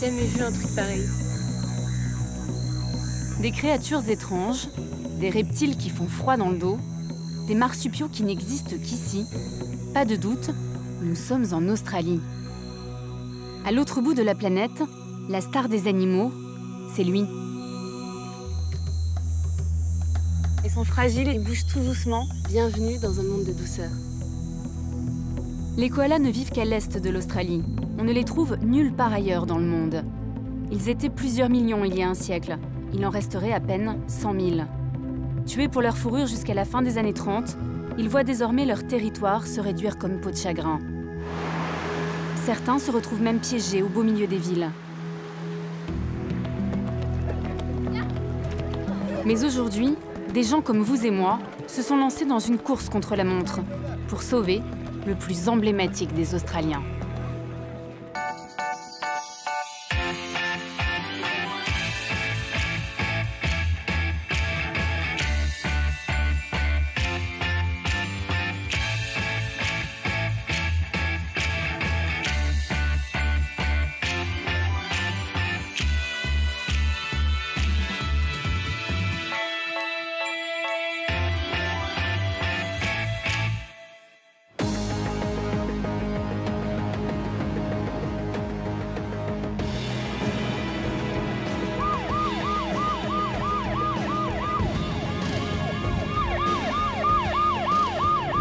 jamais vu un truc pareil. Des créatures étranges, des reptiles qui font froid dans le dos, des marsupiaux qui n'existent qu'ici. Pas de doute, nous sommes en Australie. À l'autre bout de la planète, la star des animaux, c'est lui. Ils sont fragiles, ils bougent tout doucement. Bienvenue dans un monde de douceur. Les koalas ne vivent qu'à l'est de l'Australie. On ne les trouve nulle part ailleurs dans le monde. Ils étaient plusieurs millions il y a un siècle. Il en resterait à peine 100 000. Tués pour leur fourrure jusqu'à la fin des années 30, ils voient désormais leur territoire se réduire comme peau de chagrin. Certains se retrouvent même piégés au beau milieu des villes. Mais aujourd'hui, des gens comme vous et moi se sont lancés dans une course contre la montre pour sauver le plus emblématique des Australiens.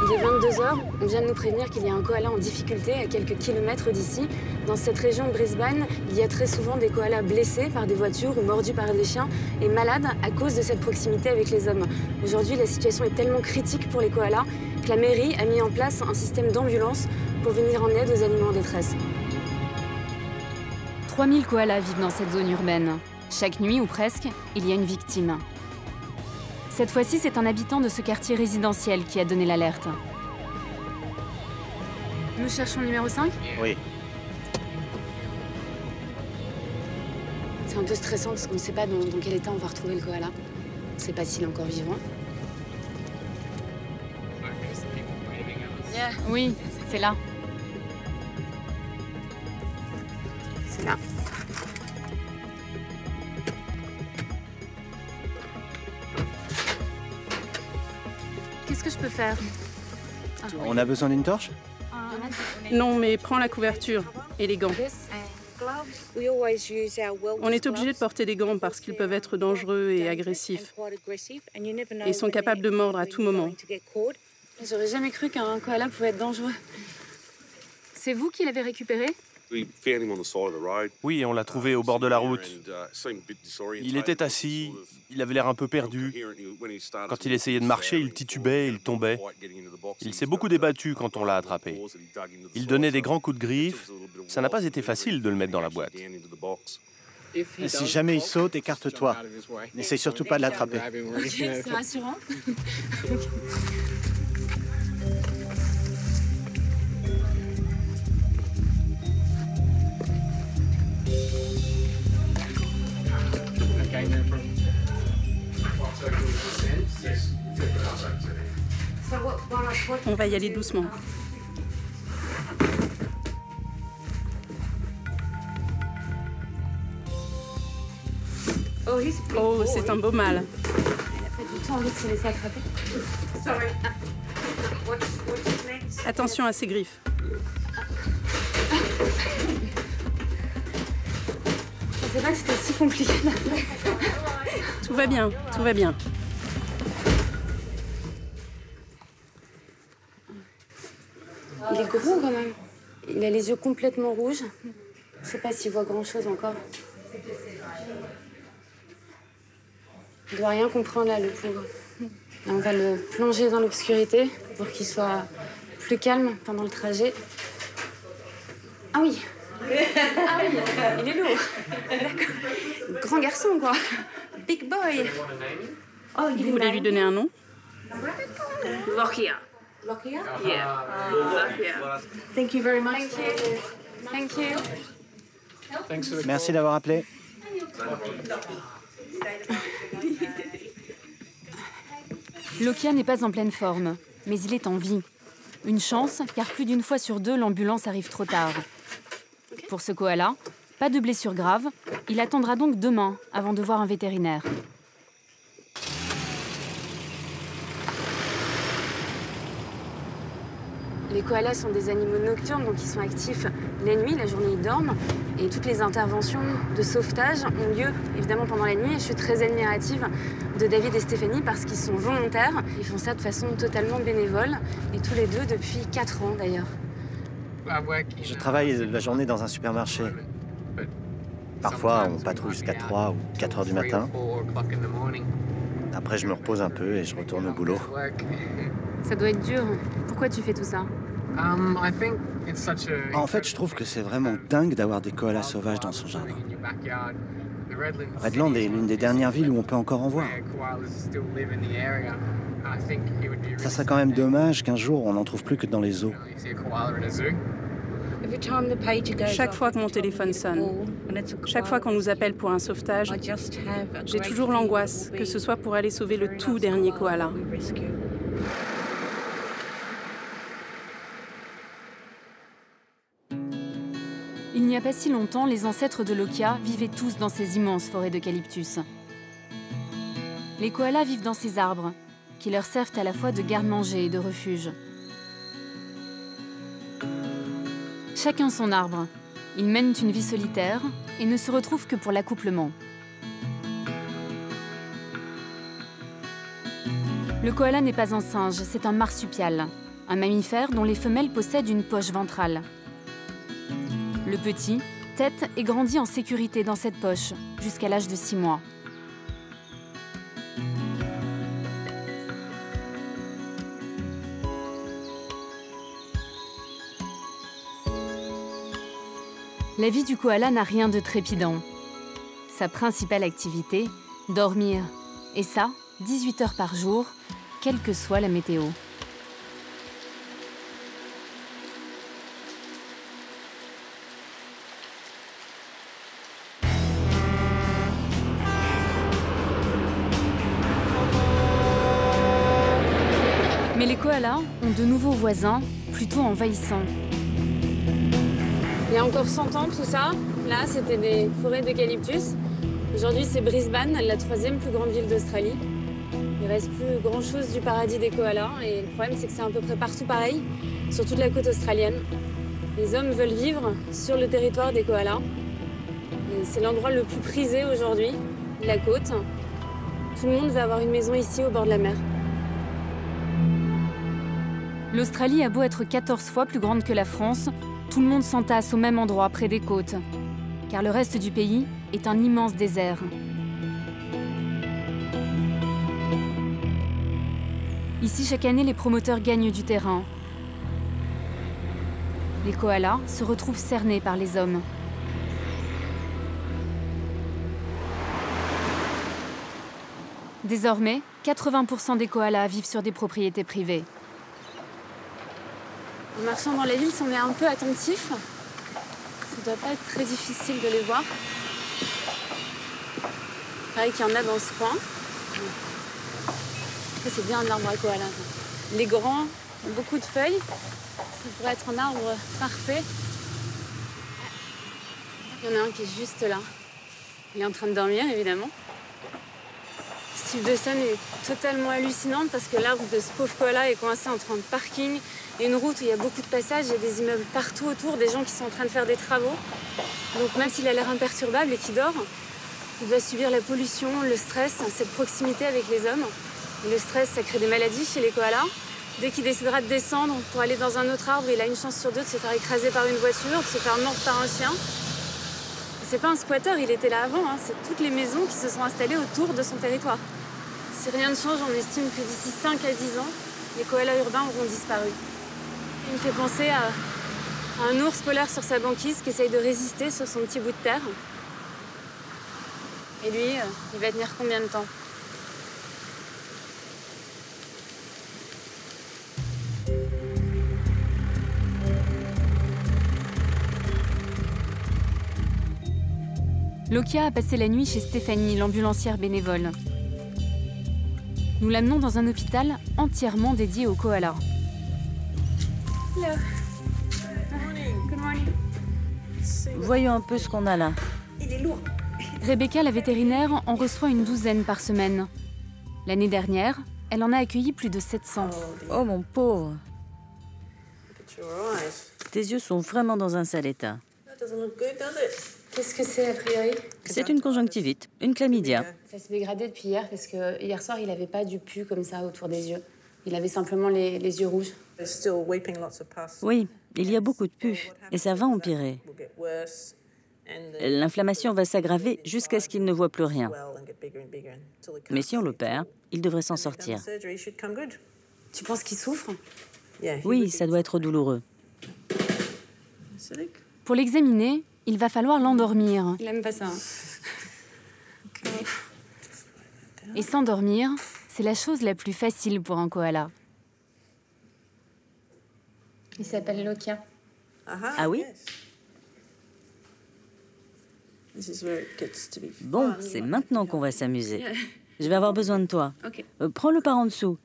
Il est 22h, on vient de nous prévenir qu'il y a un koala en difficulté à quelques kilomètres d'ici. Dans cette région de Brisbane, il y a très souvent des koalas blessés par des voitures ou mordus par des chiens et malades à cause de cette proximité avec les hommes. Aujourd'hui, la situation est tellement critique pour les koalas que la mairie a mis en place un système d'ambulance pour venir en aide aux animaux en détresse. 3000 koalas vivent dans cette zone urbaine. Chaque nuit ou presque, il y a une victime. Cette fois-ci, c'est un habitant de ce quartier résidentiel qui a donné l'alerte. Nous cherchons le numéro 5 ? Oui. C'est un peu stressant parce qu'on ne sait pas dans quel état on va retrouver le koala. On ne sait pas s'il est encore vivant. Oui, c'est là. C'est là. Qu'est-ce que je peux faire ? On a besoin d'une torche? Non, mais prends la couverture et les gants. On est obligé de porter des gants parce qu'ils peuvent être dangereux et agressifs. Et sont capables de mordre à tout moment. J'aurais jamais cru qu'un koala pouvait être dangereux. C'est vous qui l'avez récupéré ? Oui, on l'a trouvé au bord de la route. Il était assis, il avait l'air un peu perdu. Quand il essayait de marcher, il titubait, il tombait. Il s'est beaucoup débattu quand on l'a attrapé. Il donnait des grands coups de griffe. Ça n'a pas été facile de le mettre dans la boîte. Si jamais il saute, écarte-toi. N'essaye surtout pas de l'attraper. Ok, c'est rassurant. On va y aller doucement. Oh, c'est un beau mâle. Il a pas du tout envie de se laisser attraper. Attention à ses griffes. Je pensais pas que c'était si compliqué. Tout va bien, tout va bien. Il est gros quand même. Il a les yeux complètement rouges. Je sais pas s'il voit grand-chose encore. Il doit rien comprendre là, le pauvre. Là, on va le plonger dans l'obscurité pour qu'il soit plus calme pendant le trajet. Ah oui. Ah oui, il est lourd. D'accord. Grand garçon, quoi. Big boy. Oh, Vous voulez lui donner un nom? Lokia. Lokia? Yeah. Lokia. Thank you very much. Thank you. Thank you. Merci d'avoir appelé. Lokia n'est pas en pleine forme, mais il est en vie. Une chance, car plus d'une fois sur deux, l'ambulance arrive trop tard. Pour ce koala, Pas de blessure grave, il attendra donc demain avant de voir un vétérinaire. Les koalas sont des animaux nocturnes, donc ils sont actifs la nuit, la journée ils dorment. Et toutes les interventions de sauvetage ont lieu évidemment pendant la nuit. Et je suis très admirative de David et Stéphanie parce qu'ils sont volontaires. Ils font ça de façon totalement bénévole. Et tous les deux depuis 4 ans d'ailleurs. Je travaille la journée dans un supermarché. Parfois, on patrouille jusqu'à 3 ou 4 heures du matin. Après, je me repose un peu et je retourne au boulot. Ça doit être dur. Pourquoi tu fais tout ça? En fait, je trouve que c'est vraiment dingue d'avoir des koalas sauvages dans son jardin. Redland est l'une des dernières villes où on peut encore en voir. Ça serait quand même dommage qu'un jour, on n'en trouve plus que dans les zoos. Chaque fois que mon téléphone sonne, chaque fois qu'on nous appelle pour un sauvetage, j'ai toujours l'angoisse que ce soit pour aller sauver le tout dernier koala. Il n'y a pas si longtemps, les ancêtres de Lokia vivaient tous dans ces immenses forêts d'eucalyptus. Les koalas vivent dans ces arbres, qui leur servent à la fois de garde-manger et de refuge. Chacun son arbre. Ils mènent une vie solitaire et ne se retrouvent que pour l'accouplement. Le koala n'est pas un singe, c'est un marsupial, un mammifère dont les femelles possèdent une poche ventrale. Le petit tète et grandit en sécurité dans cette poche jusqu'à l'âge de 6 mois. La vie du koala n'a rien de trépidant. Sa principale activité, dormir. Et ça, 18 heures par jour, quelle que soit la météo. Mais les koalas ont de nouveaux voisins, plutôt envahissants. Il y a encore 100 ans, tout ça, là, c'était des forêts d'eucalyptus. Aujourd'hui, c'est Brisbane, la 3e plus grande ville d'Australie. Il reste plus grand-chose du paradis des koalas. Et le problème, c'est que c'est à peu près partout pareil, sur toute la côte australienne. Les hommes veulent vivre sur le territoire des koalas. Et c'est l'endroit le plus prisé aujourd'hui, la côte. Tout le monde veut avoir une maison ici, au bord de la mer. L'Australie a beau être 14 fois plus grande que la France, tout le monde s'entasse au même endroit, près des côtes. Car le reste du pays est un immense désert. Ici, chaque année, les promoteurs gagnent du terrain. Les koalas se retrouvent cernés par les hommes. Désormais, 80% des koalas vivent sur des propriétés privées. En marchant dans la ville, si on est un peu attentif, ça ne doit pas être très difficile de les voir. Pareil qu'il y en a dans ce coin. C'est bien un arbre à koala. Les grands ont beaucoup de feuilles. Ça pourrait être un arbre parfait. Il y en a un qui est juste là. Il est en train de dormir, évidemment. Ce type de scène est totalement hallucinante parce que l'arbre de ce pauvre koala est coincé entre un parking et une route où il y a beaucoup de passages. Il y a des immeubles partout autour, des gens qui sont en train de faire des travaux. Donc même s'il a l'air imperturbable et qu'il dort, il doit subir la pollution, le stress, cette proximité avec les hommes. Et le stress, ça crée des maladies chez les koalas. Dès qu'il décidera de descendre pour aller dans un autre arbre, il a une chance sur 2 de se faire écraser par une voiture, de se faire mordre par un chien. C'est pas un squatter, il était là avant. C'est toutes les maisons qui se sont installées autour de son territoire. Si rien ne change, on estime que d'ici 5 à 10 ans, les koalas urbains auront disparu. Il me fait penser à un ours polaire sur sa banquise qui essaye de résister sur son petit bout de terre. Et lui, il va tenir combien de temps ? Lokia a passé la nuit chez Stéphanie, l'ambulancière bénévole. Nous l'amenons dans un hôpital entièrement dédié aux koalas. Hello. Good morning. Voyons un peu ce qu'on a là. Il est lourd. Rebecca, la vétérinaire, en reçoit une douzaine par semaine. L'année dernière, elle en a accueilli plus de 700. Oh mon pauvre. Tes yeux sont vraiment dans un sale état. Qu'est-ce que c'est a priori? C'est une conjonctivite, une chlamydia. Ça s'est dégradé depuis hier parce que hier soir, il n'avait pas du pus comme ça autour des yeux. Il avait simplement les yeux rouges. Oui, il y a beaucoup de pus et ça va empirer. L'inflammation va s'aggraver jusqu'à ce qu'il ne voit plus rien. Mais si on l'opère, il devrait s'en sortir. Tu penses qu'il souffre? Oui, ça doit être douloureux. Pour l'examiner, il va falloir l'endormir. Il aime pas ça. Et s'endormir, c'est la chose la plus facile pour un koala. Il s'appelle Lokia. Ah oui? Bon, c'est maintenant qu'on va s'amuser. Je vais avoir besoin de toi. Okay. Prends-le par en dessous.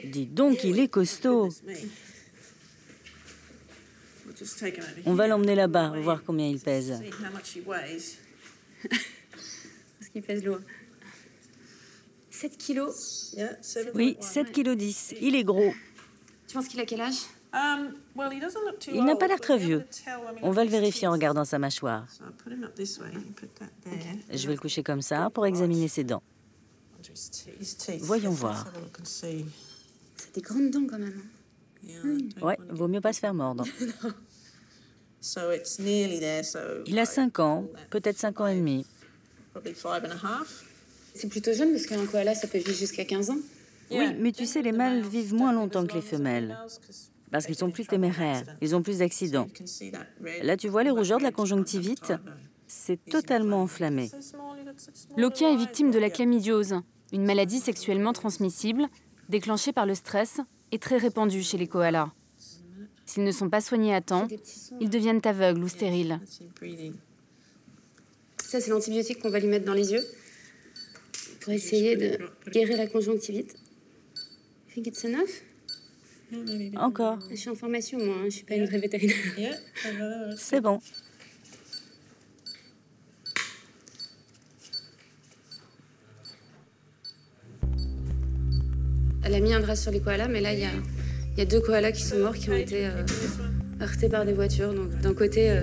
Dis donc, il est costaud. On va l'emmener là-bas, voir combien il pèse. Parce qu'il pèse lourd. 7 kilos. Oui, 7,10 kg. Il est gros. Tu penses qu'il a quel âge? Il n'a pas l'air très vieux. On va le vérifier en regardant sa mâchoire. Je vais le coucher comme ça pour examiner ses dents. Voyons voir. C'est des grandes dents quand même. Ouais, vaut mieux pas se faire mordre. Il a 5 ans, peut-être 5 ans et demi. C'est plutôt jeune parce qu'un koala, ça peut vivre jusqu'à 15 ans. Oui, mais tu sais, les mâles vivent moins longtemps que les femelles. Parce qu'ils sont plus téméraires, ils ont plus d'accidents. Là, tu vois les rougeurs de la conjonctivite? C'est totalement enflammé. Lokia est victime de la chlamydiose, une maladie sexuellement transmissible, déclenchée par le stress et très répandue chez les koalas. S'ils ne sont pas soignés à temps, ils deviennent aveugles ou stériles. Ça, c'est l'antibiotique qu'on va lui mettre dans les yeux pour essayer de guérir la conjonctivite. You think it's enough? Encore. Je suis en formation, moi, je suis pas une vraie vétérinaire. C'est bon. Elle a mis un drap sur les koalas, mais là, il y a 2 koalas qui sont morts, qui ont été heurtés par des voitures. Donc, d'un côté,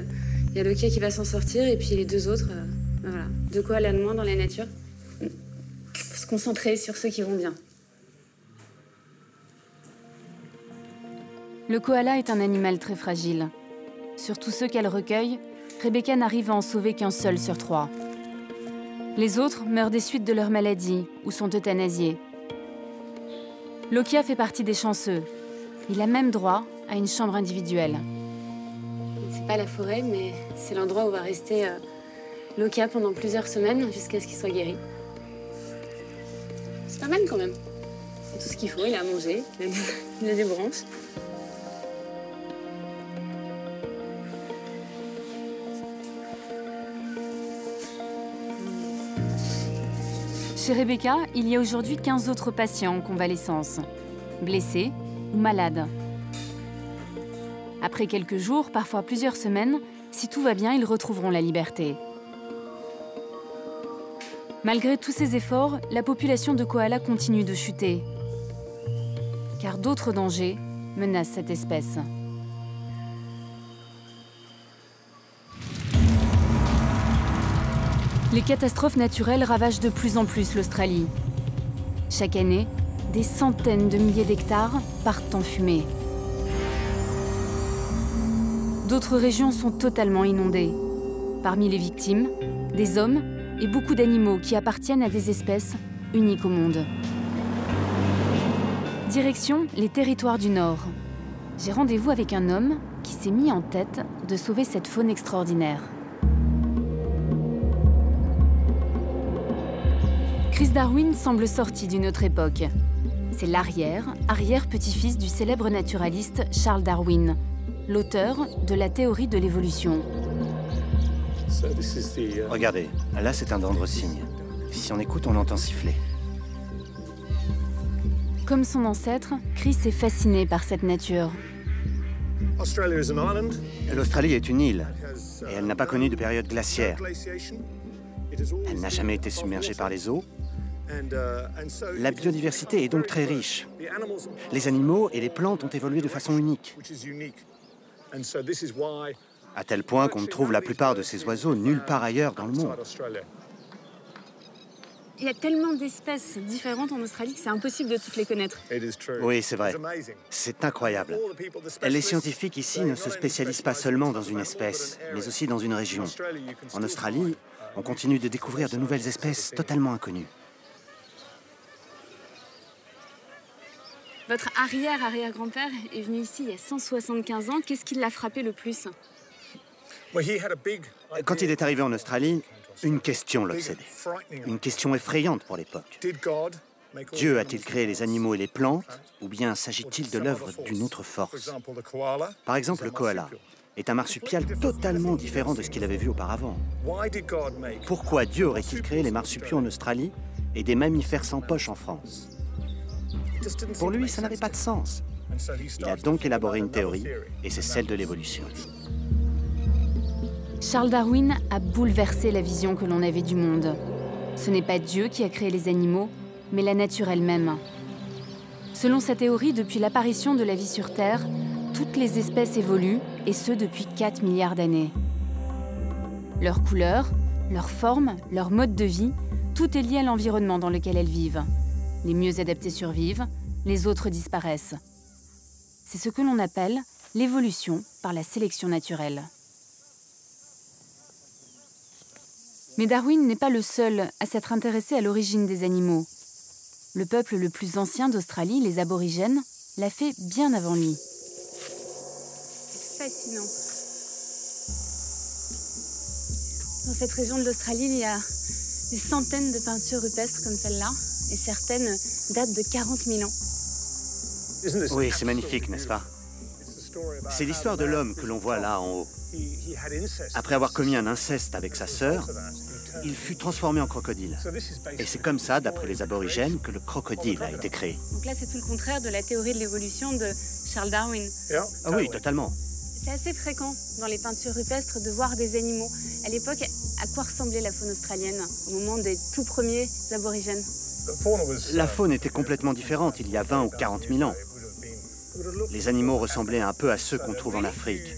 il y a Lokia qui va s'en sortir, et puis les 2 autres, voilà. 2 koalas de moins dans la nature. Pour se concentrer sur ceux qui vont bien. Le koala est un animal très fragile. Sur tous ceux qu'elle recueille, Rebecca n'arrive à en sauver qu'un seul sur 3. Les autres meurent des suites de leur maladie ou sont euthanasiés. Lokia fait partie des chanceux. Il a même droit à une chambre individuelle. C'est pas la forêt, mais c'est l'endroit où va rester Lokia pendant plusieurs semaines jusqu'à ce qu'il soit guéri. C'est pas mal quand même. Il a tout ce qu'il faut, il a à manger, il a des branches. Chez Rebecca, il y a aujourd'hui 15 autres patients en convalescence, blessés ou malades. Après quelques jours, parfois plusieurs semaines, si tout va bien, ils retrouveront la liberté. Malgré tous ces efforts, la population de koalas continue de chuter, car d'autres dangers menacent cette espèce. Les catastrophes naturelles ravagent de plus en plus l'Australie. Chaque année, des centaines de milliers d'hectares partent en fumée. D'autres régions sont totalement inondées. Parmi les victimes, des hommes et beaucoup d'animaux qui appartiennent à des espèces uniques au monde. Direction les territoires du Nord. J'ai rendez-vous avec un homme qui s'est mis en tête de sauver cette faune extraordinaire. Chris Darwin semble sorti d'une autre époque. C'est l'arrière-petit-fils du célèbre naturaliste Charles Darwin, l'auteur de la théorie de l'évolution. Regardez, là c'est un dendre cygne. Si on écoute, on l'entend siffler. Comme son ancêtre, Chris est fasciné par cette nature. L'Australie est une île, et elle n'a pas connu de période glaciaire. Elle n'a jamais été submergée par les eaux. La biodiversité est donc très riche. Les animaux et les plantes ont évolué de façon unique. À tel point qu'on ne trouve la plupart de ces oiseaux nulle part ailleurs dans le monde. Il y a tellement d'espèces différentes en Australie que c'est impossible de toutes les connaître. Oui, c'est vrai. C'est incroyable. Les scientifiques ici ne se spécialisent pas seulement dans une espèce, mais aussi dans une région. En Australie, on continue de découvrir de nouvelles espèces totalement inconnues. Votre arrière-arrière-grand-père est venu ici il y a 175 ans. Qu'est-ce qui l'a frappé le plus? Quand il est arrivé en Australie, une question l'obsédait. Une question effrayante pour l'époque. Dieu a-t-il créé les animaux et les plantes, ou bien s'agit-il de l'œuvre d'une autre force? Par exemple, le koala est un marsupial totalement différent de ce qu'il avait vu auparavant. Pourquoi Dieu aurait-il créé les marsupiaux en Australie et des mammifères sans poche en France? Pour lui, ça n'avait pas de sens. Il a donc élaboré une théorie, et c'est celle de l'évolution. Charles Darwin a bouleversé la vision que l'on avait du monde. Ce n'est pas Dieu qui a créé les animaux, mais la nature elle-même. Selon sa théorie, depuis l'apparition de la vie sur Terre, toutes les espèces évoluent, et ce depuis 4 milliards d'années. Leur couleur, leur forme, leur mode de vie, tout est lié à l'environnement dans lequel elles vivent. Les mieux adaptés survivent, les autres disparaissent. C'est ce que l'on appelle l'évolution par la sélection naturelle. Mais Darwin n'est pas le seul à s'être intéressé à l'origine des animaux. Le peuple le plus ancien d'Australie, les aborigènes, l'a fait bien avant lui. C'est fascinant. Dans cette région de l'Australie, il y a des centaines de peintures rupestres comme celle-là, et certaines datent de 40 000 ans. Oui, c'est magnifique, n'est-ce pas? C'est l'histoire de l'homme que l'on voit là en haut. Après avoir commis un inceste avec sa sœur, il fut transformé en crocodile. Et c'est comme ça, d'après les aborigènes, que le crocodile a été créé. Donc là, c'est tout le contraire de la théorie de l'évolution de Charles Darwin. Ah oui, totalement. C'est assez fréquent dans les peintures rupestres de voir des animaux. À l'époque, à quoi ressemblait la faune australienne au moment des tout premiers aborigènes? La faune était complètement différente il y a 20 ou 40 000 ans. Les animaux ressemblaient un peu à ceux qu'on trouve en Afrique.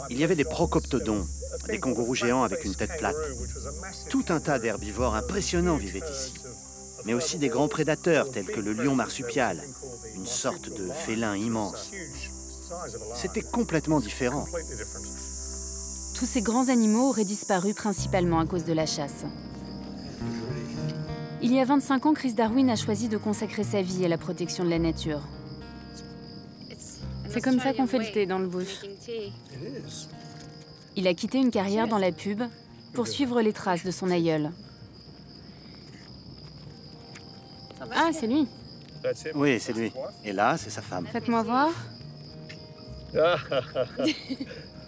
Il y avait des procoptodons, des kangourous géants avec une tête plate. Tout un tas d'herbivores impressionnants vivaient ici. Mais aussi des grands prédateurs tels que le lion marsupial, une sorte de félin immense. C'était complètement différent. Tous ces grands animaux auraient disparu principalement à cause de la chasse. Il y a 25 ans, Chris Darwin a choisi de consacrer sa vie à la protection de la nature. C'est comme ça qu'on fait le thé dans le bush. Il a quitté une carrière dans la pub pour suivre les traces de son aïeul. Ah, c'est lui. Oui, c'est lui. Et là, c'est sa femme. Faites-moi voir.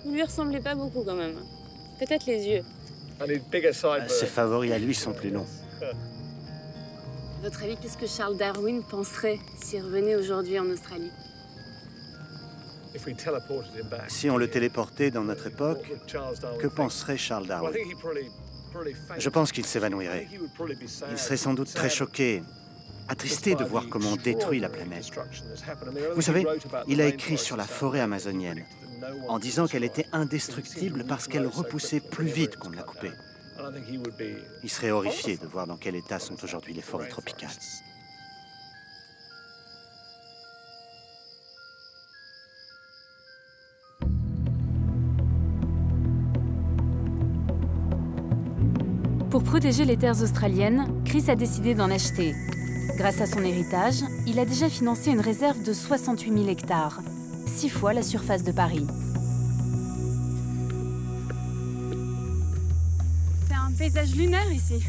Vous lui ressemblez pas beaucoup quand même. Peut-être les yeux. Ses favoris à lui sont plus longs. À votre avis, qu'est-ce que Charles Darwin penserait s'il revenait aujourd'hui en Australie? Si on le téléportait dans notre époque, que penserait Charles Darwin? Je pense qu'il s'évanouirait. Il serait sans doute très choqué, attristé de voir comment on détruit la planète. Vous savez, il a écrit sur la forêt amazonienne, en disant qu'elle était indestructible parce qu'elle repoussait plus vite qu'on ne la coupait. Il serait horrifié de voir dans quel état sont aujourd'hui les forêts tropicales. Pour protéger les terres australiennes, Chris a décidé d'en acheter. Grâce à son héritage, il a déjà financé une réserve de 68 000 hectares, 6 fois la surface de Paris. C'est un paysage lunaire ici.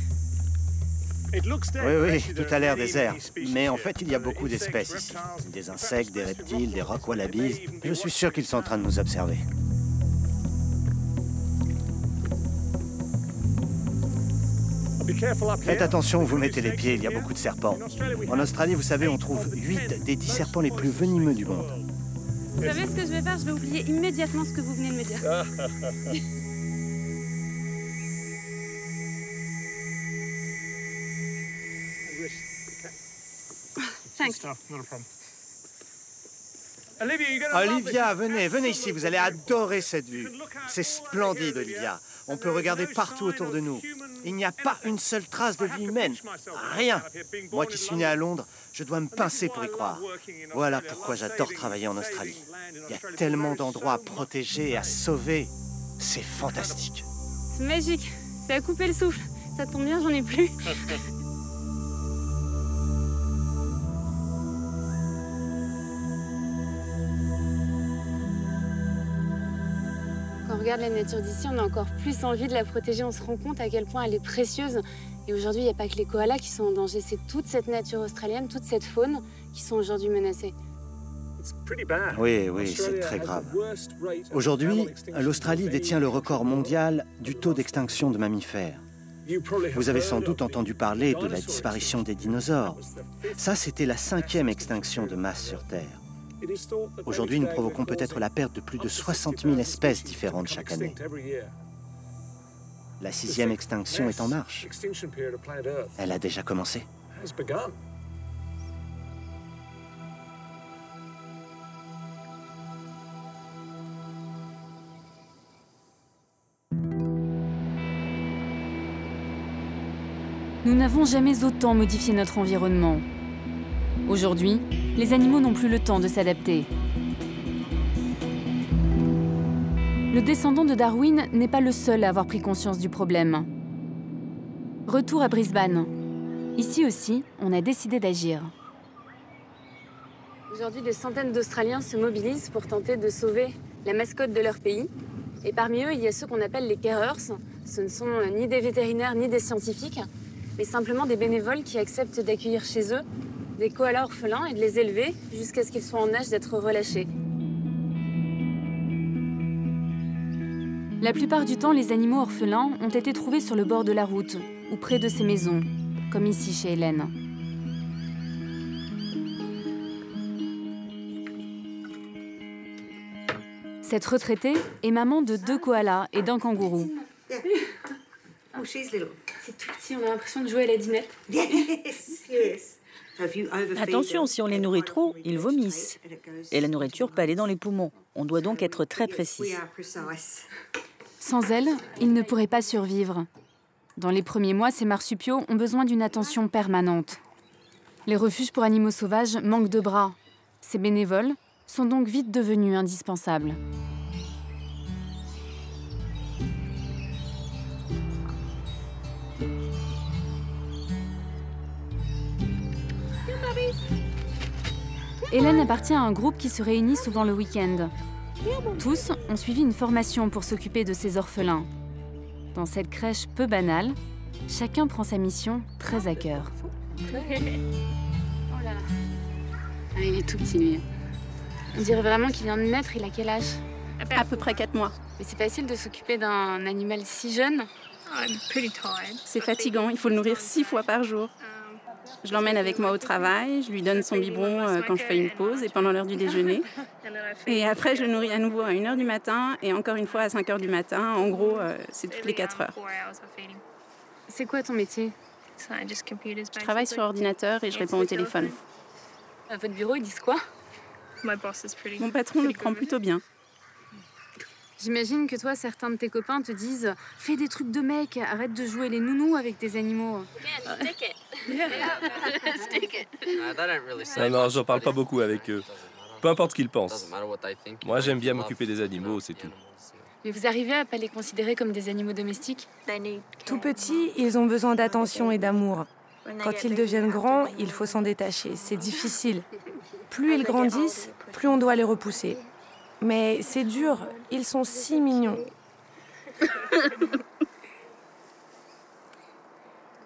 Oui, tout a l'air désert. Mais en fait, il y a beaucoup d'espèces ici. Des insectes, des reptiles, des rock wallabies. Je suis sûr qu'ils sont en train de nous observer. Faites attention où vous mettez les pieds, il y a beaucoup de serpents. En Australie, vous savez, on trouve 8 des 10 serpents les plus venimeux du monde. savez ce que je vais faire? Je vais oublier immédiatement ce que vous venez de me dire. Thanks. Olivia, venez ici, vous allez adorer cette vue. C'est splendide, Olivia. On peut regarder partout autour de nous. Il n'y a pas une seule trace de vie humaine. Rien. Moi qui suis né à Londres, je dois me pincer pour y croire. Voilà pourquoi j'adore travailler en Australie. Il y a tellement d'endroits à protéger et à sauver. C'est fantastique. C'est magique. C'est à couper le souffle. Ça tombe bien, j'en ai plus. Quand on regarde la nature d'ici, on a encore plus envie de la protéger. On se rend compte à quel point elle est précieuse. Et aujourd'hui, il n'y a pas que les koalas qui sont en danger. C'est toute cette nature australienne, toute cette faune qui sont aujourd'hui menacées. Oui, c'est très grave. Aujourd'hui, l'Australie détient le record mondial du taux d'extinction de mammifères. Vous avez sans doute entendu parler de la disparition des dinosaures. Ça, c'était la 5e extinction de masse sur Terre. Aujourd'hui, nous provoquons peut-être la perte de plus de 60 000 espèces différentes chaque année. La 6e extinction est en marche. Elle a déjà commencé. Nous n'avons jamais autant modifié notre environnement. Aujourd'hui, les animaux n'ont plus le temps de s'adapter. Le descendant de Darwin n'est pas le seul à avoir pris conscience du problème. Retour à Brisbane. Ici aussi, on a décidé d'agir. Aujourd'hui, des centaines d'Australiens se mobilisent pour tenter de sauver la mascotte de leur pays. Et parmi eux, il y a ceux qu'on appelle les carers. Ce ne sont ni des vétérinaires ni des scientifiques, mais simplement des bénévoles qui acceptent d'accueillir chez eux des koalas orphelins et de les élever jusqu'à ce qu'ils soient en âge d'être relâchés. La plupart du temps, les animaux orphelins ont été trouvés sur le bord de la route ou près de ces maisons, comme ici chez Hélène. Cette retraitée est maman de 2 koalas et d'un kangourou. C'est tout petit, on a l'impression de jouer à la dinette. Attention, si on les nourrit trop, ils vomissent. Et la nourriture peut aller dans les poumons. On doit donc être très précis. Sans elles, ils ne pourraient pas survivre. Dans les premiers mois, ces marsupiaux ont besoin d'une attention permanente. Les refuges pour animaux sauvages manquent de bras. Ces bénévoles sont donc vite devenus indispensables. Hélène appartient à un groupe qui se réunit souvent le week-end. Tous ont suivi une formation pour s'occuper de ces orphelins. Dans cette crèche peu banale, chacun prend sa mission très à cœur. Oh là là. Ah, il est tout petit, lui. On dirait vraiment qu'il vient de naître. Il a quel âge? À peu près 4 mois. Mais c'est facile de s'occuper d'un animal si jeune. C'est fatigant, il faut le nourrir 6 fois par jour. Je l'emmène avec moi au travail, je lui donne son biberon quand je fais une pause et pendant l'heure du déjeuner. Et après, je le nourris à nouveau à 1h du matin et encore une fois à 5h du matin. En gros, c'est toutes les 4 heures. C'est quoi ton métier? Je travaille sur ordinateur et je réponds au téléphone. À votre bureau, ils disent quoi? Mon patron le prend plutôt bien. J'imagine que toi, certains de tes copains te disent « Fais des trucs de mec, arrête de jouer les nounous avec tes animaux. » Non, j'en parle pas beaucoup avec eux. Peu importe ce qu'ils pensent. Moi, j'aime bien m'occuper des animaux, c'est tout. Mais vous arrivez à pas les considérer comme des animaux domestiques? Tout petits, ils ont besoin d'attention et d'amour. Quand ils deviennent grands, il faut s'en détacher. C'est difficile. Plus ils grandissent, plus on doit les repousser. Mais c'est dur, ils sont si mignons.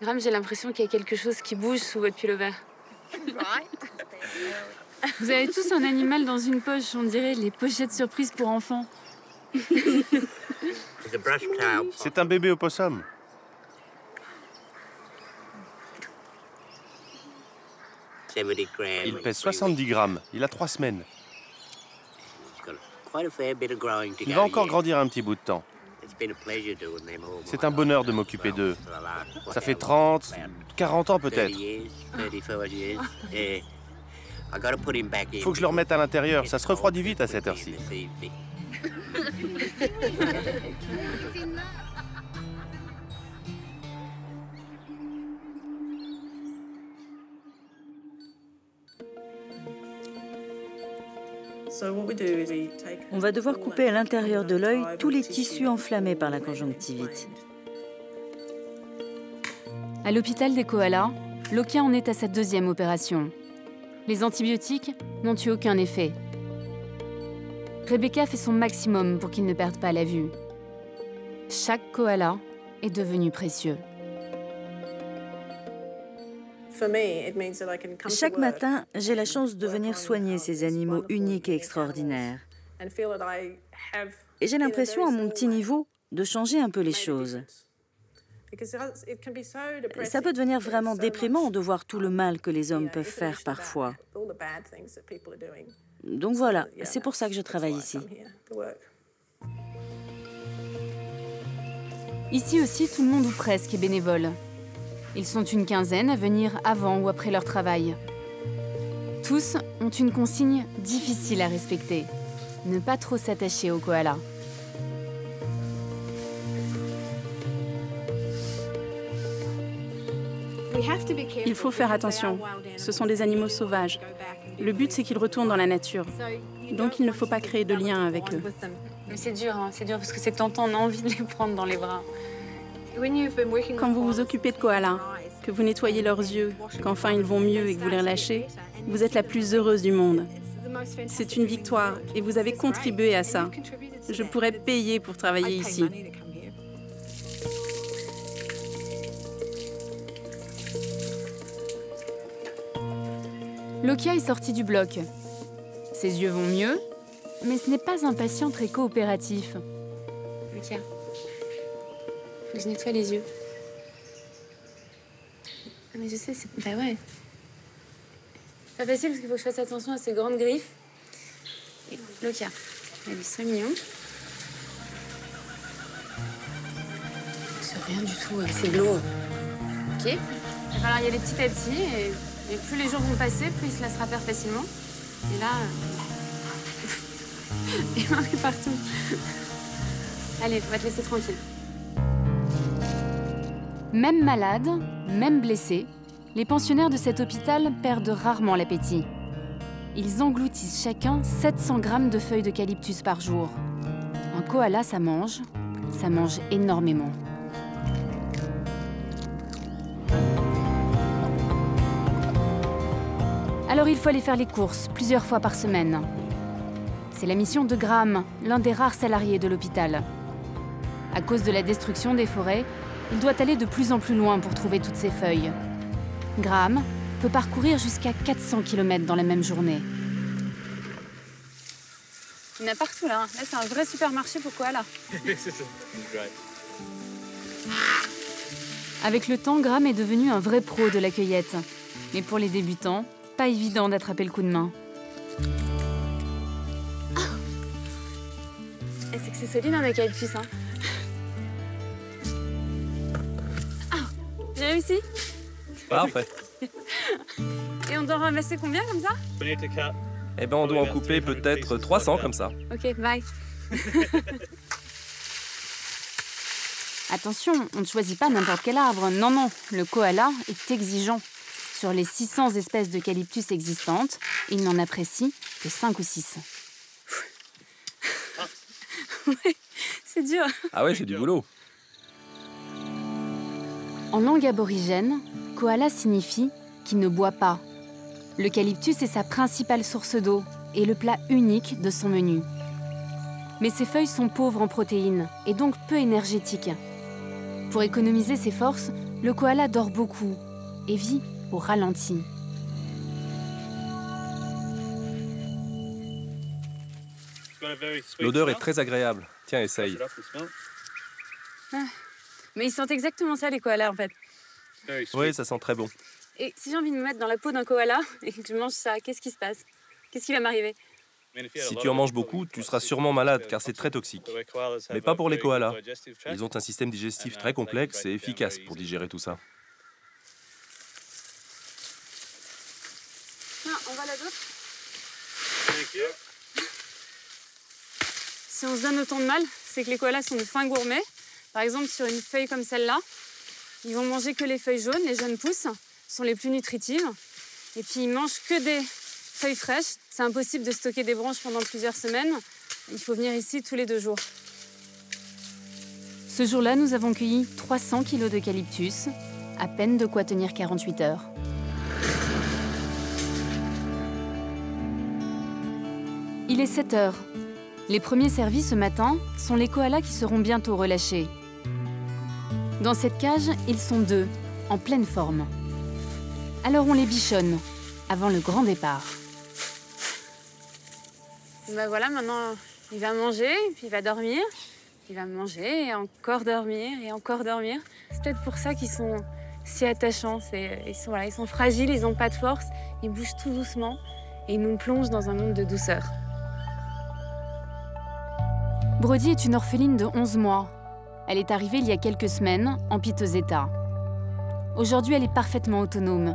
Graham, j'ai l'impression qu'il y a quelque chose qui bouge sous votre pullover. Vous avez tous un animal dans une poche, on dirait les pochettes surprises pour enfants. C'est un bébé opossum. Il pèse 70 grammes. Il a 3 semaines. Il va encore grandir un petit bout de temps. C'est un bonheur de m'occuper d'eux. Ça fait 30, 40 ans peut-être. Faut que je le remette à l'intérieur, ça se refroidit vite à cette heure-ci. On va devoir couper à l'intérieur de l'œil tous les tissus enflammés par la conjonctivite. À l'hôpital des koalas, Lokia en est à sa deuxième opération. Les antibiotiques n'ont eu aucun effet. Rebecca fait son maximum pour qu'il ne perde pas la vue. Chaque koala est devenu précieux. Chaque matin, j'ai la chance de venir soigner ces animaux uniques et extraordinaires. Et j'ai l'impression, à mon petit niveau, de changer un peu les choses. Ça peut devenir vraiment déprimant de voir tout le mal que les hommes peuvent faire parfois. Donc voilà, c'est pour ça que je travaille ici. Ici aussi, tout le monde ou presque est bénévole. Ils sont une quinzaine à venir avant ou après leur travail. Tous ont une consigne difficile à respecter. Ne pas trop s'attacher aux koalas. Il faut faire attention. Ce sont des animaux sauvages. Le but, c'est qu'ils retournent dans la nature. Donc, il ne faut pas créer de lien avec eux. Mais c'est dur parce que c'est tentant, on a envie de les prendre dans les bras. Quand vous vous occupez de koalas, que vous nettoyez leurs yeux, qu'enfin ils vont mieux et que vous les relâchez, vous êtes la plus heureuse du monde. C'est une victoire et vous avez contribué à ça. Je pourrais payer pour travailler ici. Lokia est sorti du bloc. Ses yeux vont mieux, mais ce n'est pas un patient très coopératif. Lokia, faut que je nettoie les yeux. Ah mais je sais, c'est... Bah ouais. C'est pas facile parce qu'il faut que je fasse attention à ces grandes griffes. Et Lokia, elle est so mignon. C'est rien du tout, c'est de l'eau. Ok. Il va falloir y aller petit à petit et plus les jours vont passer, plus il se laissera faire facilement. Et là... il va aller partout. Allez, on va te laisser tranquille. Même malades, même blessés, les pensionnaires de cet hôpital perdent rarement l'appétit. Ils engloutissent chacun 700 grammes de feuilles d'eucalyptus par jour. Un koala, ça mange énormément. Alors il faut aller faire les courses plusieurs fois par semaine. C'est la mission de Graham, l'un des rares salariés de l'hôpital. À cause de la destruction des forêts, il doit aller de plus en plus loin pour trouver toutes ces feuilles. Graham peut parcourir jusqu'à 400 km dans la même journée. Il y en a partout là. Là, c'est un vrai supermarché pour koalas. Avec le temps, Graham est devenu un vrai pro de la cueillette. Mais pour les débutants, pas évident d'attraper le coup de main. Et c'est que c'est solide un eucalyptus, hein. J'ai réussi. Parfait. Et on doit ramasser combien comme ça? Eh ben, on doit en couper peut-être 300 comme ça. Ok, bye. Attention, on ne choisit pas n'importe quel arbre. Non, non, le koala est exigeant. Sur les 600 espèces d'eucalyptus existantes, il n'en apprécie que 5 ou 6. Ouais, c'est dur. Ah ouais, c'est du boulot. En langue aborigène, koala signifie qui ne boit pas. L'eucalyptus est sa principale source d'eau et le plat unique de son menu. Mais ses feuilles sont pauvres en protéines et donc peu énergétiques. Pour économiser ses forces, le koala dort beaucoup et vit au ralenti. L'odeur est très agréable. Tiens, essaye. Ah, mais ils sentent exactement ça, les koalas, en fait. Oui, ça sent très bon. Et si j'ai envie de me mettre dans la peau d'un koala et que je mange ça, qu'est-ce qui se passe? Qu'est-ce qui va m'arriver? Si tu en manges beaucoup, tu seras sûrement malade car c'est très toxique. Mais pas pour les koalas. Ils ont un système digestif très complexe et efficace pour digérer tout ça. Tiens, on va la d'autre. Si on se donne autant de mal, c'est que les koalas sont de fins gourmets. Par exemple, sur une feuille comme celle-là, ils vont manger que les feuilles jaunes, les jeunes pousses sont les plus nutritives. Et puis ils mangent que des feuilles fraîches. C'est impossible de stocker des branches pendant plusieurs semaines. Il faut venir ici tous les 2 jours. Ce jour-là, nous avons cueilli 300 kilos d'eucalyptus, à peine de quoi tenir 48 heures. Il est 7 heures. Les premiers servis ce matin sont les koalas qui seront bientôt relâchés. Dans cette cage, ils sont 2, en pleine forme. Alors on les bichonne, avant le grand départ. Ben voilà, maintenant, il va manger, puis il va dormir. Il va manger et encore dormir et encore dormir. C'est peut-être pour ça qu'ils sont si attachants. Ils sont fragiles, ils n'ont pas de force, ils bougent tout doucement et ils nous plongent dans un monde de douceur. Brody est une orpheline de 11 mois. Elle est arrivée il y a quelques semaines, en piteux état. Aujourd'hui, elle est parfaitement autonome.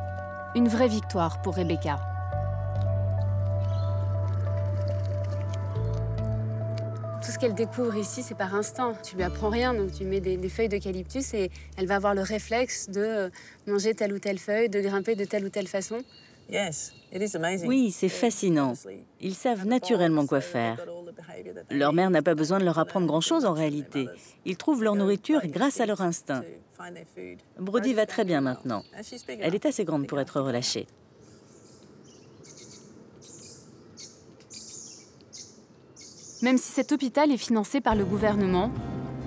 Une vraie victoire pour Rebecca. Tout ce qu'elle découvre ici, c'est par instinct. Tu lui apprends rien, donc tu mets des feuilles d'eucalyptus et elle va avoir le réflexe de manger telle ou telle feuille, de grimper de telle ou telle façon. Oui, c'est fascinant. Ils savent naturellement quoi faire. Leur mère n'a pas besoin de leur apprendre grand-chose en réalité. Ils trouvent leur nourriture grâce à leur instinct. Brody va très bien maintenant. Elle est assez grande pour être relâchée. Même si cet hôpital est financé par le gouvernement,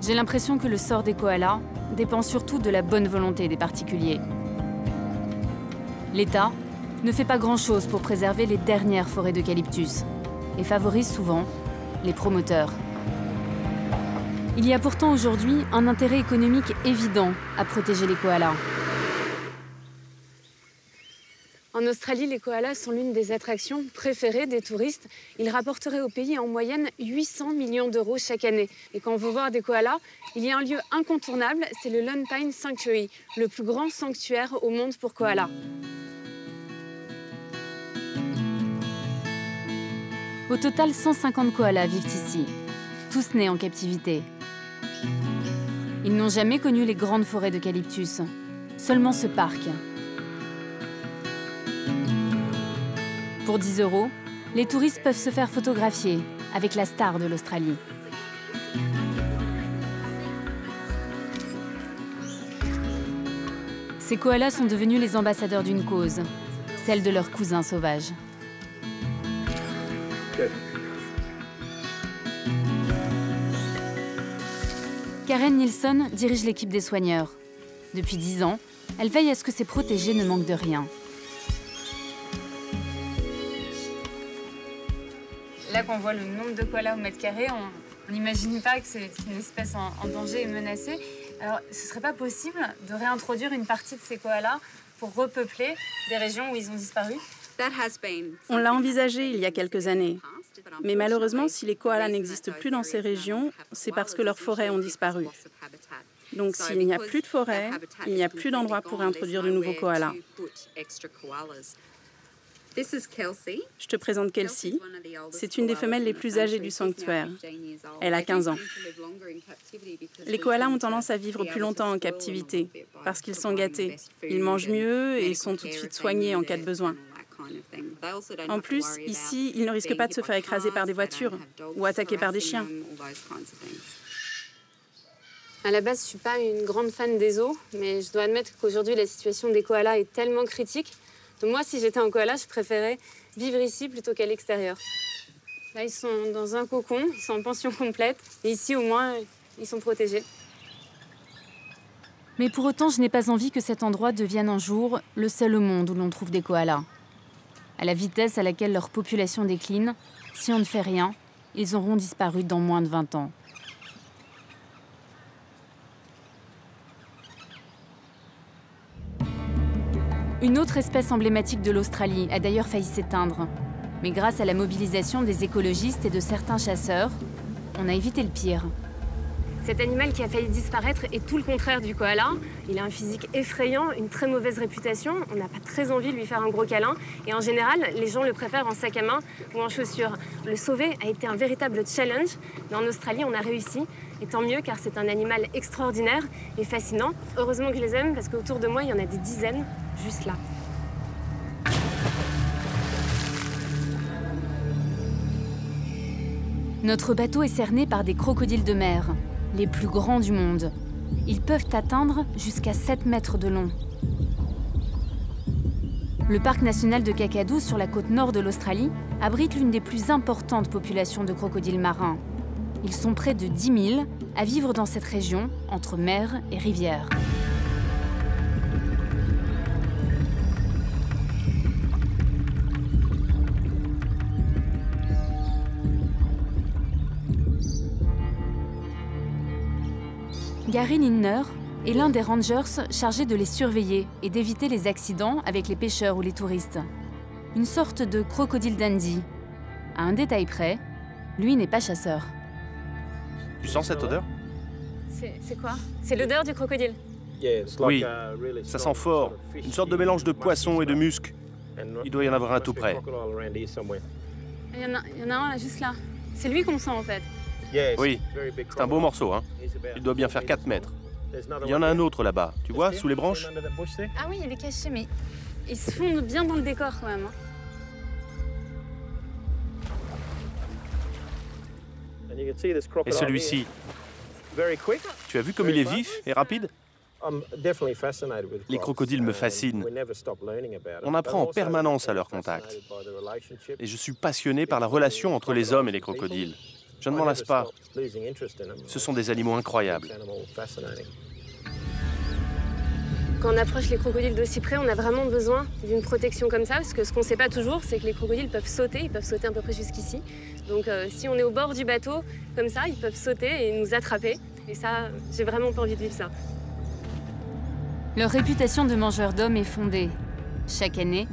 j'ai l'impression que le sort des koalas dépend surtout de la bonne volonté des particuliers. L'État ne fait pas grand-chose pour préserver les dernières forêts d'eucalyptus et favorise souvent les promoteurs. Il y a pourtant aujourd'hui un intérêt économique évident à protéger les koalas. En Australie, les koalas sont l'une des attractions préférées des touristes. Ils rapporteraient au pays en moyenne 800 millions d'euros chaque année. Et quand on veut voir des koalas, il y a un lieu incontournable, c'est le Lone Pine Sanctuary, le plus grand sanctuaire au monde pour koalas. Au total, 150 koalas vivent ici, tous nés en captivité. Ils n'ont jamais connu les grandes forêts d'eucalyptus, seulement ce parc. Pour 10 €, les touristes peuvent se faire photographier avec la star de l'Australie. Ces koalas sont devenus les ambassadeurs d'une cause, celle de leurs cousins sauvages. Karen Nilsson dirige l'équipe des soigneurs. Depuis 10 ans, elle veille à ce que ses protégés ne manquent de rien. Là, quand on voit le nombre de koalas au mètre carré, on n'imagine pas que c'est une espèce en danger et menacée. Alors, ce ne serait pas possible de réintroduire une partie de ces koalas pour repeupler des régions où ils ont disparu? On l'a envisagé il y a quelques années. Mais malheureusement, si les koalas n'existent plus dans ces régions, c'est parce que leurs forêts ont disparu. Donc s'il n'y a plus de forêt, il n'y a plus d'endroit pour réintroduire de nouveaux koalas. Je te présente Kelsey. C'est une des femelles les plus âgées du sanctuaire. Elle a 15 ans. Les koalas ont tendance à vivre plus longtemps en captivité parce qu'ils sont gâtés. Ils mangent mieux et sont tout de suite soignés en cas de besoin. En plus, ici, ils ne risquent pas de se faire écraser par des voitures ou attaquer par des chiens. À la base, je ne suis pas une grande fan des zoos, mais je dois admettre qu'aujourd'hui, la situation des koalas est tellement critique. Donc moi, si j'étais un koala, je préférais vivre ici plutôt qu'à l'extérieur. Là, ils sont dans un cocon, ils sont en pension complète. Et ici, au moins, ils sont protégés. Mais pour autant, je n'ai pas envie que cet endroit devienne un jour le seul au monde où l'on trouve des koalas. À la vitesse à laquelle leur population décline, si on ne fait rien, ils auront disparu dans moins de 20 ans. Une autre espèce emblématique de l'Australie a d'ailleurs failli s'éteindre. Mais grâce à la mobilisation des écologistes et de certains chasseurs, on a évité le pire. Cet animal qui a failli disparaître est tout le contraire du koala. Il a un physique effrayant, une très mauvaise réputation. On n'a pas très envie de lui faire un gros câlin. Et en général, les gens le préfèrent en sac à main ou en chaussures. Le sauver a été un véritable challenge. Mais en Australie, on a réussi. Et tant mieux, car c'est un animal extraordinaire et fascinant. Heureusement que je les aime, parce qu'autour de moi, il y en a des dizaines, juste là. Notre bateau est cerné par des crocodiles de mer, les plus grands du monde. Ils peuvent atteindre jusqu'à 7 mètres de long. Le parc national de Kakadu, sur la côte nord de l'Australie, abrite l'une des plus importantes populations de crocodiles marins. Ils sont près de 10 000 à vivre dans cette région, entre mer et rivière. Gary Lindner est l'un des rangers chargés de les surveiller et d'éviter les accidents avec les pêcheurs ou les touristes. Une sorte de crocodile dandy. À un détail près, lui n'est pas chasseur. Tu sens cette odeur? C'est quoi? C'est l'odeur du crocodile? Oui, ça sent fort. Une sorte de mélange de poisson et de musc. Il doit y en avoir un tout près. Il y en a un là, juste là. C'est lui qu'on sent en fait. Oui, c'est un beau morceau, hein. Il doit bien faire 4 mètres. Il y en a un autre là-bas, tu vois, sous les branches? Ah oui, il est caché, mais il se fond bien dans le décor quand même. Et celui-ci, tu as vu comme il est vif et rapide? Les crocodiles me fascinent. On apprend en permanence à leur contact. Et je suis passionné par la relation entre les hommes et les crocodiles. Je ne m'en lasse pas. Ce sont des animaux incroyables. Quand on approche les crocodiles d'aussi près, on a vraiment besoin d'une protection comme ça, parce que ce qu'on ne sait pas toujours, c'est que les crocodiles peuvent sauter, ils peuvent sauter à peu près jusqu'ici. Donc si on est au bord du bateau, comme ça, ils peuvent sauter et nous attraper. Et ça, j'ai vraiment pas envie de vivre ça. Leur réputation de mangeurs d'hommes est fondée. Chaque année,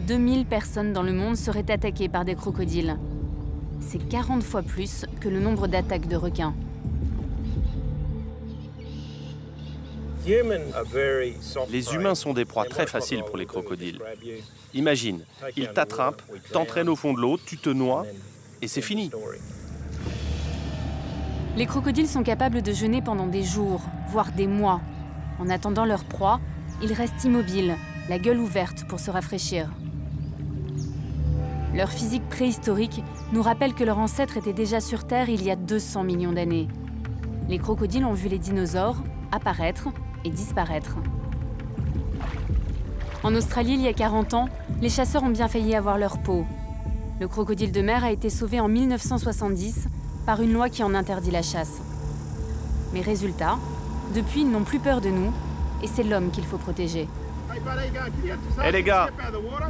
2000 personnes dans le monde seraient attaquées par des crocodiles. C'est 40 fois plus que le nombre d'attaques de requins. Les humains sont des proies très faciles pour les crocodiles. Imagine, ils t'attrapent, t'entraînent au fond de l'eau, tu te noies, et c'est fini. Les crocodiles sont capables de jeûner pendant des jours, voire des mois. En attendant leur proie, ils restent immobiles, la gueule ouverte pour se rafraîchir. Leur physique préhistorique nous rappelle que leurs ancêtres étaient déjà sur Terre il y a 200 millions d'années. Les crocodiles ont vu les dinosaures apparaître et disparaître. En Australie, il y a 40 ans, les chasseurs ont bien failli avoir leur peau. Le crocodile de mer a été sauvé en 1970 par une loi qui en interdit la chasse. Mais résultat, depuis, ils n'ont plus peur de nous et c'est l'homme qu'il faut protéger. Hé les gars,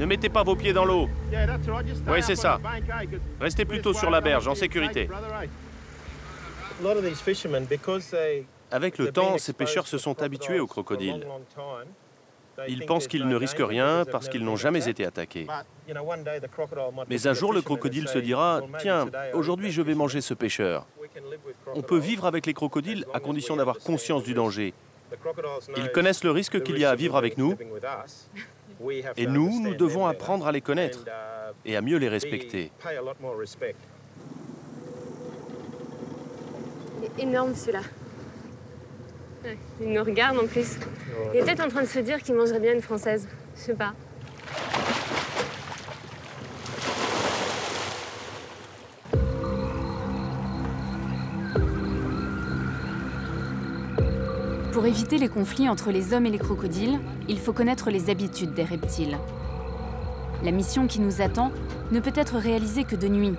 ne mettez pas vos pieds dans l'eau. Oui, c'est ça. Restez plutôt sur la berge, en sécurité. Avec le temps, ces pêcheurs se sont habitués aux crocodiles. Ils pensent qu'ils ne risquent rien parce qu'ils n'ont jamais été attaqués. Mais un jour, le crocodile se dira « Tiens, aujourd'hui je vais manger ce pêcheur ». On peut vivre avec les crocodiles à condition d'avoir conscience du danger. Ils connaissent le risque qu'il y a à vivre avec nous, et nous devons apprendre à les connaître et à mieux les respecter. Il est énorme celui-là. Il nous regarde en plus. Il est peut-être en train de se dire qu'il mangerait bien une française. Je sais pas. Pour éviter les conflits entre les hommes et les crocodiles, il faut connaître les habitudes des reptiles. La mission qui nous attend ne peut être réalisée que de nuit,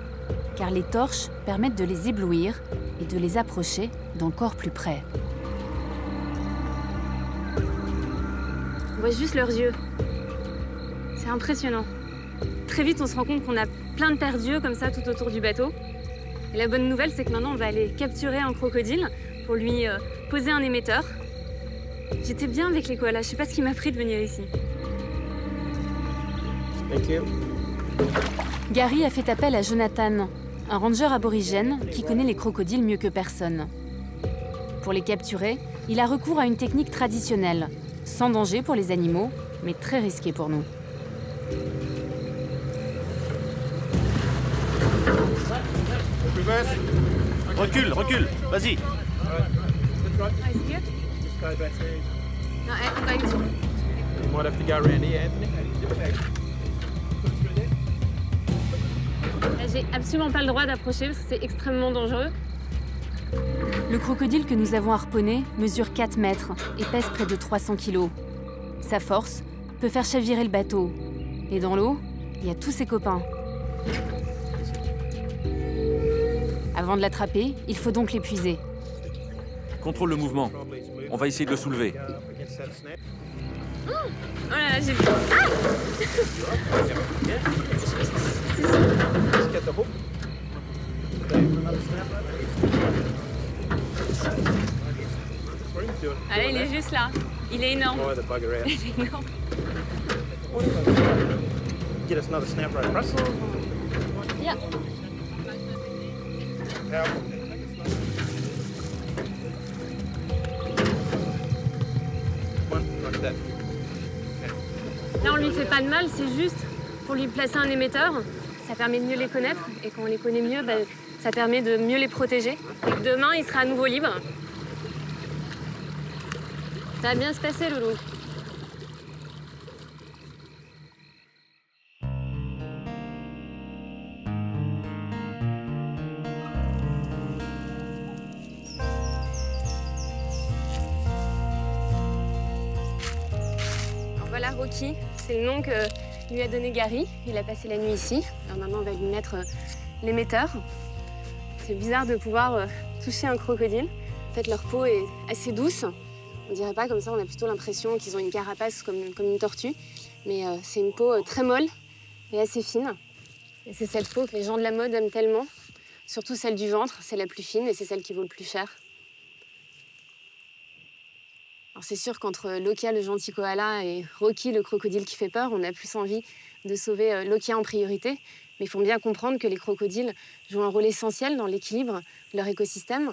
car les torches permettent de les éblouir et de les approcher d'encore plus près. On voit juste leurs yeux. C'est impressionnant. Très vite, on se rend compte qu'on a plein de paires d'yeux comme ça tout autour du bateau. Et la bonne nouvelle, c'est que maintenant, on va aller capturer un crocodile pour lui poser un émetteur. J'étais bien avec les koalas, je sais pas ce qui m'a pris de venir ici. Thank you. Gary a fait appel à Jonathan, un ranger aborigène qui connaît les crocodiles mieux que personne. Pour les capturer, il a recours à une technique traditionnelle, sans danger pour les animaux, mais très risquée pour nous. Recule, recule, vas-y. J'ai absolument pas le droit d'approcher parce que c'est extrêmement dangereux. Le crocodile que nous avons harponné mesure 4 mètres et pèse près de 300 kilos. Sa force peut faire chavirer le bateau. Et dans l'eau, il y a tous ses copains. Avant de l'attraper, il faut donc l'épuiser. Contrôle le mouvement. On va essayer de le soulever. Oh là là, j'ai vu. Ah allez, il est juste là. Il est énorme. Il est énorme. Yeah. Là, on lui fait pas de mal, c'est juste pour lui placer un émetteur. Ça permet de mieux les connaître et quand on les connaît mieux, ça permet de mieux les protéger. Et que demain, il sera à nouveau libre. Ça va bien se passer, Loulou. Voilà Rocky, c'est le nom que lui a donné Gary. Il a passé la nuit ici. Alors maintenant, on va lui mettre l'émetteur. C'est bizarre de pouvoir toucher un crocodile. En fait, leur peau est assez douce. On dirait pas comme ça, on a plutôt l'impression qu'ils ont une carapace comme une tortue. Mais c'est une peau très molle et assez fine. Et c'est cette peau que les gens de la mode aiment tellement. Surtout celle du ventre, c'est la plus fine et c'est celle qui vaut le plus cher. Alors c'est sûr qu'entre Lokia, le gentil koala, et Rocky, le crocodile qui fait peur, on a plus envie de sauver Lokia en priorité. Mais il faut bien comprendre que les crocodiles jouent un rôle essentiel dans l'équilibre de leur écosystème.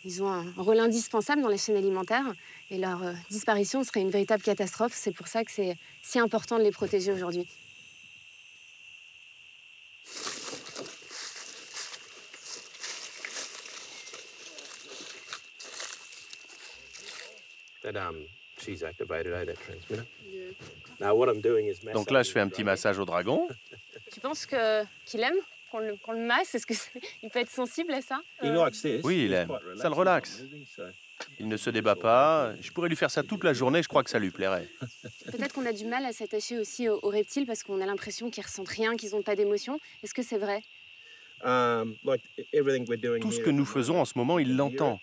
Ils ont un rôle indispensable dans la chaîne alimentaire et leur disparition serait une véritable catastrophe. C'est pour ça que c'est si important de les protéger aujourd'hui. Donc là, je fais un petit massage au dragon. Tu penses qu'il aime qu'on le masse? Est-ce qu'il peut être sensible à ça? Oui, il aime. Ça le relaxe. Il ne se débat pas. Je pourrais lui faire ça toute la journée, je crois que ça lui plairait. Peut-être qu'on a du mal à s'attacher aussi aux reptiles parce qu'on a l'impression qu'ils ressentent rien, qu'ils n'ont pas d'émotion. Est-ce que c'est vrai? Tout ce que nous faisons en ce moment, il l'entend.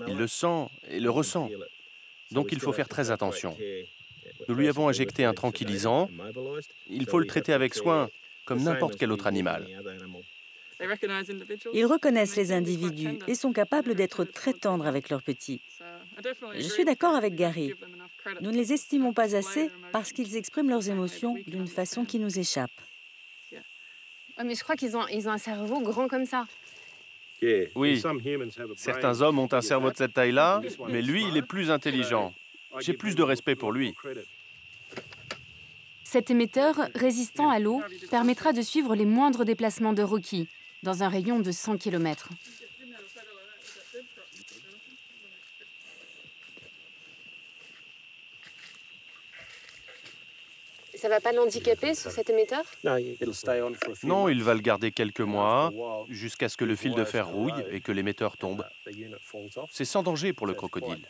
Il le sent et le ressent. Donc il faut faire très attention. Nous lui avons injecté un tranquillisant. Il faut le traiter avec soin, comme n'importe quel autre animal. Ils reconnaissent les individus et sont capables d'être très tendres avec leurs petits. Je suis d'accord avec Gary. Nous ne les estimons pas assez parce qu'ils expriment leurs émotions d'une façon qui nous échappe. Ouais, mais je crois qu'ils ont un cerveau grand comme ça. Oui, certains hommes ont un cerveau de cette taille-là, mais lui, il est plus intelligent. J'ai plus de respect pour lui. Cet émetteur, résistant à l'eau, permettra de suivre les moindres déplacements de Rocky, dans un rayon de 100 km. Ça va pas l'handicaper sur cet émetteur? Non, il va le garder quelques mois, jusqu'à ce que le fil de fer rouille et que l'émetteur tombe. C'est sans danger pour le crocodile.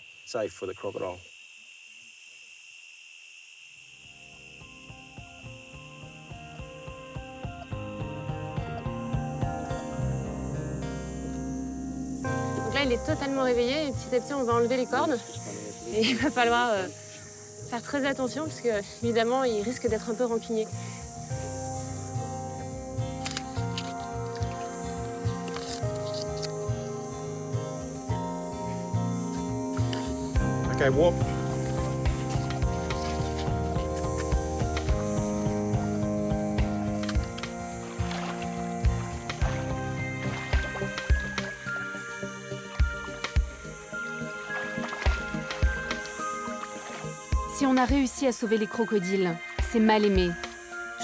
Donc là, il est totalement réveillé et petit à petit, on va enlever les cordes. Et il va falloir faire très attention parce que, évidemment, il risque d'être un peu rancunier. Okay, walk. Si on a réussi à sauver les crocodiles, c'est mal aimé.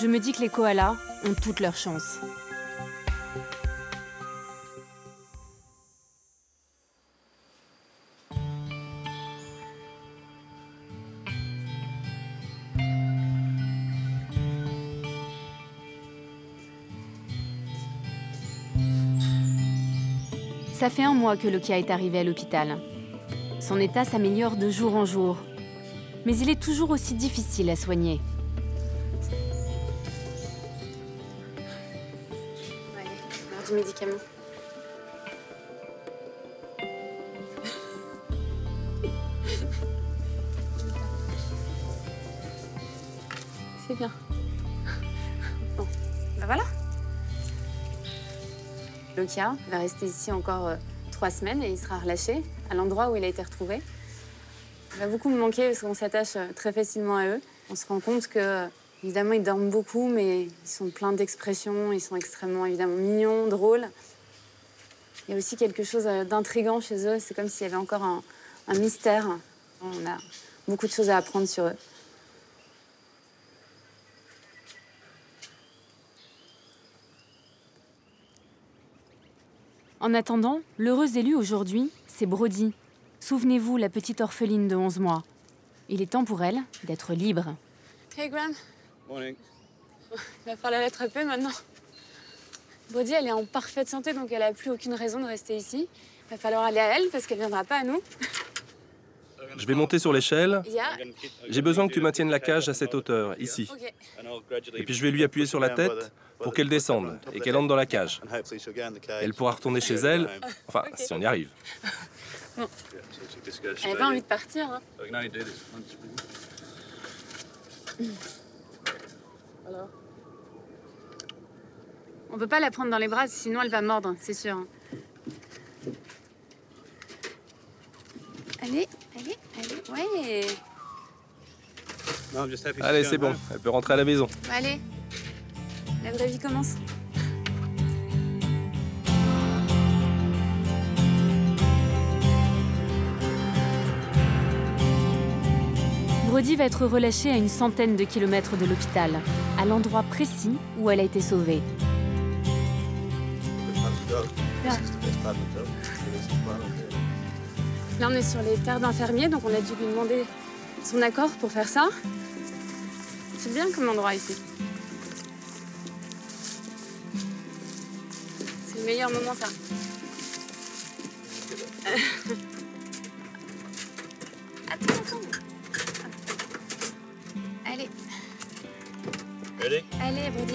Je me dis que les koalas ont toutes leurs chances. Ça fait 1 mois que Lokia est arrivé à l'hôpital. Son état s'améliore de jour en jour. Mais il est toujours aussi difficile à soigner. Allez, alors du médicament. C'est bien. Bon, ben voilà. Lokia va rester ici encore 3 semaines et il sera relâché à l'endroit où il a été retrouvé. Il va beaucoup me manquer parce qu'on s'attache très facilement à eux. On se rend compte que, évidemment, ils dorment beaucoup, mais ils sont pleins d'expressions, ils sont extrêmement, évidemment, mignons, drôles. Il y a aussi quelque chose d'intriguant chez eux, c'est comme s'il y avait encore un mystère. On a beaucoup de choses à apprendre sur eux. En attendant, l'heureux élu aujourd'hui, c'est Brody. Souvenez-vous, la petite orpheline de 11 mois. Il est temps pour elle d'être libre. Hey, Graham. Morning. Il va falloir l'attraper maintenant. Brody, elle est en parfaite santé, donc elle n'a plus aucune raison de rester ici. Il va falloir aller à elle, parce qu'elle ne viendra pas à nous. Je vais monter sur l'échelle. J'ai besoin que tu maintiennes la cage à cette hauteur, ici. Okay. Et puis je vais lui appuyer sur la tête pour qu'elle descende et qu'elle entre dans la cage. Elle pourra retourner chez elle, enfin, si on y arrive. Bon. Elle n'a pas envie de partir, hein. Alors. On peut pas la prendre dans les bras, sinon elle va mordre, c'est sûr. Allez, allez, allez, ouais. Allez, c'est bon, elle peut rentrer à la maison. Allez, la vraie vie commence. Brody va être relâchée à une centaine de kilomètres de l'hôpital, à l'endroit précis où elle a été sauvée. Là, on est sur les terres d'un fermier, donc on a dû lui demander son accord pour faire ça. C'est bien comme endroit ici. C'est le meilleur moment, ça. Attends. Allez. Ready? Allez, Brody.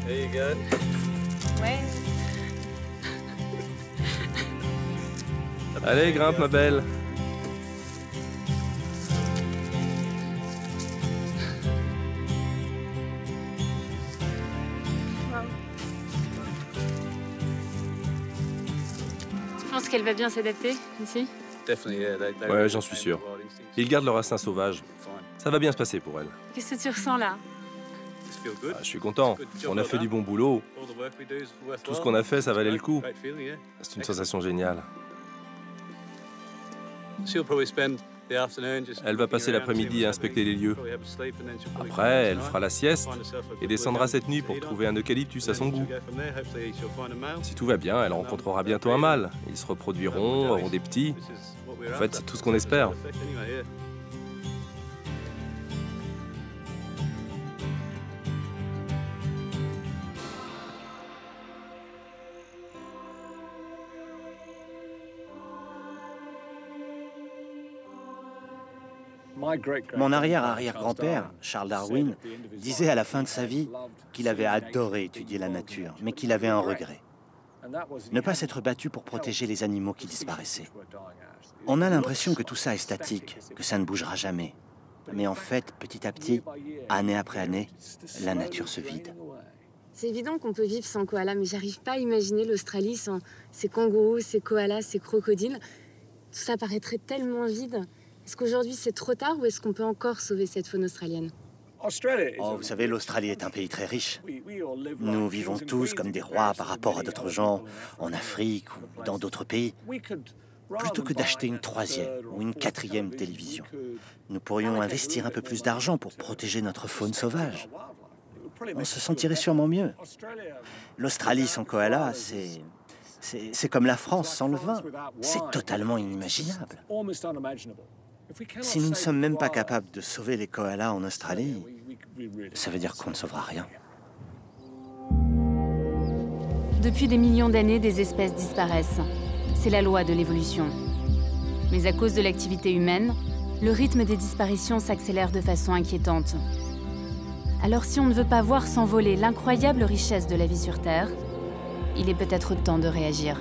There you go. Ouais. Allez, grimpe, ma belle. Tu penses qu'elle va bien s'adapter ici? Ouais, j'en suis sûr. Ils gardent leur instinct sauvage. Ça va bien se passer pour elle. Qu'est-ce que tu ressens là? Ah, je suis content. On a fait du bon boulot. Tout ce qu'on a fait, ça valait le coup. C'est une sensation géniale. Elle va passer l'après-midi à inspecter les lieux. Après, elle fera la sieste et descendra cette nuit pour trouver un eucalyptus à son goût. Si tout va bien, elle rencontrera bientôt un mâle. Ils se reproduiront, auront des petits. En fait, c'est tout ce qu'on espère. Mon arrière-arrière-grand-père, Charles Darwin, disait à la fin de sa vie qu'il avait adoré étudier la nature, mais qu'il avait un regret. Ne pas s'être battu pour protéger les animaux qui disparaissaient. On a l'impression que tout ça est statique, que ça ne bougera jamais. Mais en fait, petit à petit, année après année, la nature se vide. C'est évident qu'on peut vivre sans koala, mais j'arrive pas à imaginer l'Australie sans ses kangourous, ses koalas, ses crocodiles. Tout ça paraîtrait tellement vide. Est-ce qu'aujourd'hui c'est trop tard ou est-ce qu'on peut encore sauver cette faune australienne? Oh, vous savez, l'Australie est un pays très riche. Nous vivons tous comme des rois par rapport à d'autres gens, en Afrique ou dans d'autres pays. plutôt que d'acheter une troisième ou une quatrième télévision. Nous pourrions investir un peu plus d'argent pour protéger notre faune sauvage. On se sentirait sûrement mieux. L'Australie sans koala, c'est comme la France sans le vin. C'est totalement inimaginable. Si nous ne sommes même pas capables de sauver les koalas en Australie, ça veut dire qu'on ne sauvera rien. Depuis des millions d'années, des espèces disparaissent. C'est la loi de l'évolution. Mais à cause de l'activité humaine, le rythme des disparitions s'accélère de façon inquiétante. Alors si on ne veut pas voir s'envoler l'incroyable richesse de la vie sur Terre, il est peut-être temps de réagir.